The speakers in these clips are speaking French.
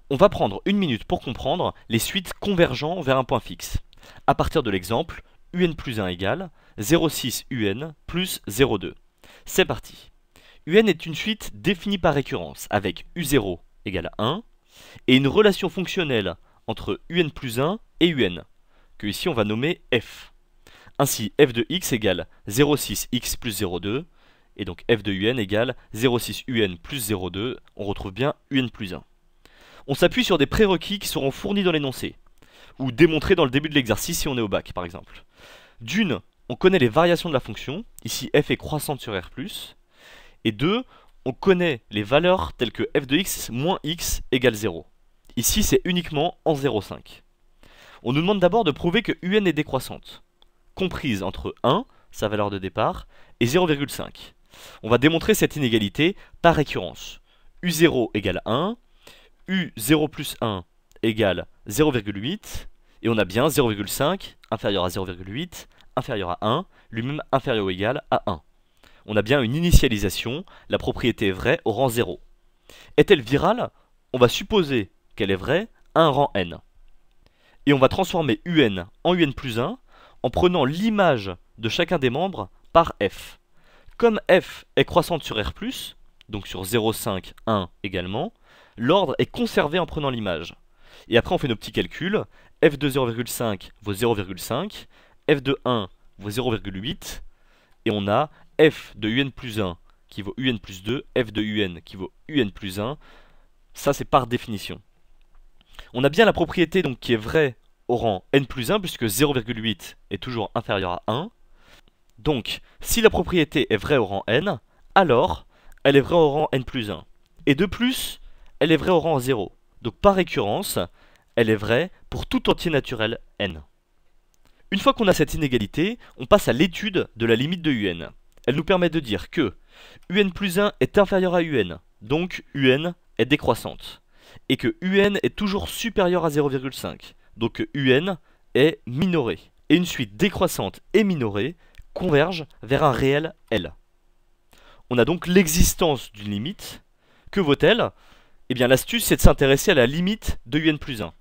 On va prendre une minute pour comprendre les suites convergents vers un point fixe. À partir de l'exemple, un plus 1 égale 0,6 un plus 0,2. C'est parti. Un est une suite définie par récurrence avec u0 égale 1 et une relation fonctionnelle entre un plus 1 et un, que ici on va nommer f. Ainsi, f de x égale 0,6x plus 0,2, et donc f de un égale 0,6 un plus 0,2, on retrouve bien un plus 1. On s'appuie sur des prérequis qui seront fournis dans l'énoncé, ou démontrés dans le début de l'exercice si on est au bac par exemple. D'une, on connaît les variations de la fonction, ici f est croissante sur r+, et deux, on connaît les valeurs telles que f de x moins x égale 0. Ici c'est uniquement en 0,5. On nous demande d'abord de prouver que un est décroissante, comprise entre 1, sa valeur de départ, et 0,5. On va démontrer cette inégalité par récurrence. u0 égale 1, u0 plus 1 égale 0,8, et on a bien 0,5 inférieur à 0,8 inférieur à 1, lui-même inférieur ou égal à 1. On a bien une initialisation, la propriété est vraie au rang 0. Est-elle virale? On va supposer qu'elle est vraie à un rang n. Et on va transformer un en un plus 1 en prenant l'image de chacun des membres par f. Comme f est croissante sur r+, donc sur 0,5, 1 également, l'ordre est conservé en prenant l'image. Et après on fait nos petits calculs, f de 0,5 vaut 0,5, f de 1 vaut 0,8, et on a f de un plus 1 qui vaut un plus 2, f de un qui vaut un plus 1, ça c'est par définition. On a bien la propriété donc qui est vraie au rang n plus 1, puisque 0,8 est toujours inférieur à 1. Donc, si la propriété est vraie au rang n, alors elle est vraie au rang n plus 1. Et de plus, elle est vraie au rang 0. Donc par récurrence, elle est vraie pour tout entier naturel n. Une fois qu'on a cette inégalité, on passe à l'étude de la limite de un. Elle nous permet de dire que un plus 1 est inférieur à un, donc un est décroissante. Et que un est toujours supérieur à 0,5, donc que un est minoré. Et une suite décroissante et minorée converge vers un réel L. On a donc l'existence d'une limite. Que vaut-elle? Eh bien l'astuce c'est de s'intéresser à la limite de un plus 1.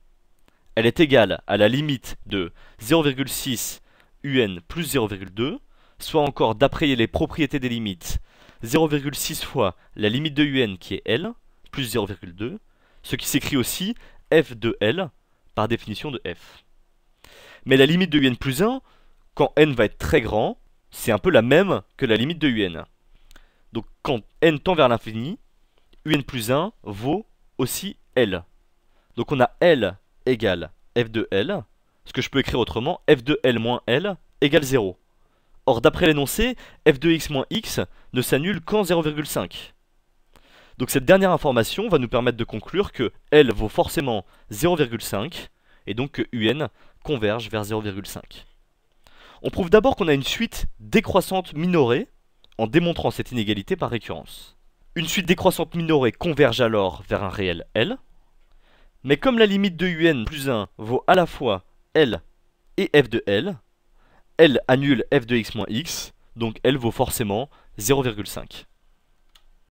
Elle est égale à la limite de 0,6 un plus 0,2, soit encore d'après les propriétés des limites, 0,6 fois la limite de un qui est L, plus 0,2, ce qui s'écrit aussi f de L par définition de f. Mais la limite de un plus 1, quand n va être très grand, c'est un peu la même que la limite de un. Donc quand n tend vers l'infini, un plus 1 vaut aussi L. Donc on a L égale f de L, ce que je peux écrire autrement, f de L moins L égale 0. Or d'après l'énoncé, f de x moins x ne s'annule qu'en 0,5. Donc cette dernière information va nous permettre de conclure que L vaut forcément 0,5, et donc que un converge vers 0,5. On prouve d'abord qu'on a une suite décroissante minorée, en démontrant cette inégalité par récurrence. Une suite décroissante minorée converge alors vers un réel L, mais comme la limite de un plus 1 vaut à la fois L et f de L, L annule f de x moins x, donc L vaut forcément 0,5.